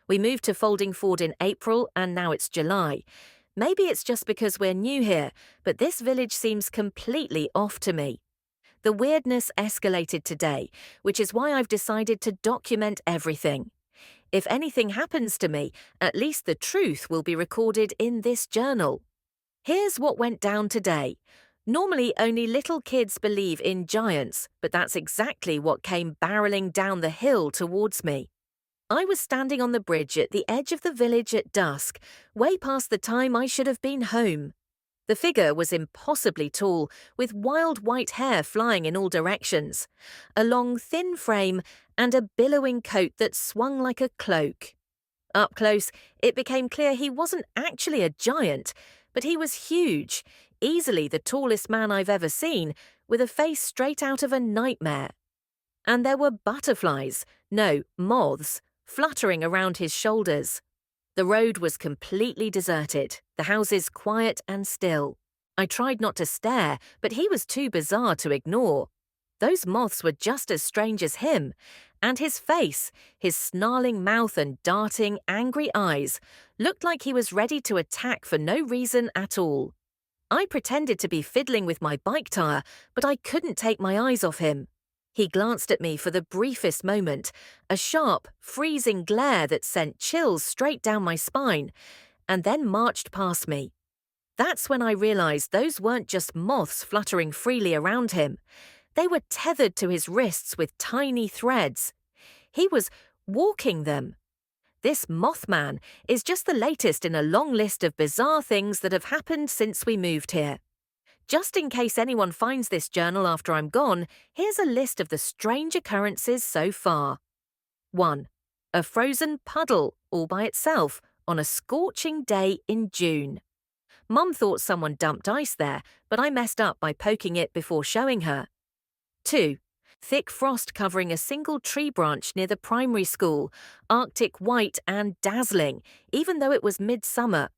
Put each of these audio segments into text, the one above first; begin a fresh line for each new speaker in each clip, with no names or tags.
We moved to Folding Ford in April and now it's July. Maybe it's just because we're new here, but this village seems completely off to me. The weirdness escalated today, which is why I've decided to document everything. If anything happens to me, at least the truth will be recorded in this journal. Here's what went down today. Normally, only little kids believe in giants, but that's exactly what came barreling down the hill towards me. I was standing on the bridge at the edge of the village at dusk, way past the time I should have been home. The figure was impossibly tall, with wild white hair flying in all directions, a long, thin frame, and a billowing coat that swung like a cloak. Up close, it became clear he wasn't actually a giant, but he was huge, easily the tallest man I've ever seen, with a face straight out of a nightmare. And there were butterflies, no, moths, fluttering around his shoulders. The road was completely deserted, the houses quiet and still. I tried not to stare, but he was too bizarre to ignore. Those moths were just as strange as him, and his face, his snarling mouth and darting, angry eyes, looked like he was ready to attack for no reason at all. I pretended to be fiddling with my bike tire, but I couldn't take my eyes off him. He glanced at me for the briefest moment, a sharp, freezing glare that sent chills straight down my spine, and then marched past me. That's when I realized those weren't just moths fluttering freely around him. They were tethered to his wrists with tiny threads. He was walking them. This Mothman is just the latest in a long list of bizarre things that have happened since we moved here. Just in case anyone finds this journal after I'm gone, here's a list of the strange occurrences so far. 1. A frozen puddle all by itself on a scorching day in June. Mum thought someone dumped ice there, but I messed up by poking it before showing her. 2. Thick frost covering a single tree branch near the primary school, Arctic white and dazzling, even though it was midsummer.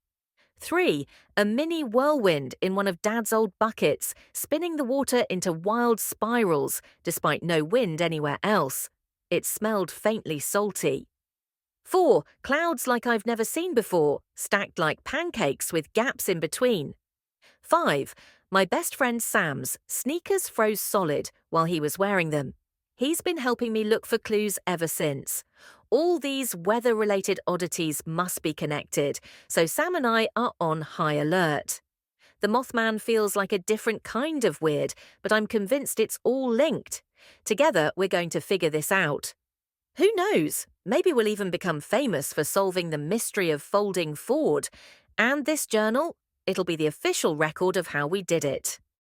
3. A mini whirlwind in one of Dad's old buckets, spinning the water into wild spirals, despite no wind anywhere else. It smelled faintly salty. 4. Clouds like I've never seen before, stacked like pancakes with gaps in between. 5. My best friend Sam's sneakers froze solid while he was wearing them. He's been helping me look for clues ever since. All these weather-related oddities must be connected, so Sam and I are on high alert. The Mothman feels like a different kind of weird, but I'm convinced it's all linked. Together, we're going to figure this out. Who knows? Maybe we'll even become famous for solving the mystery of Folding Ford. And this journal, it'll be the official record of how we did it.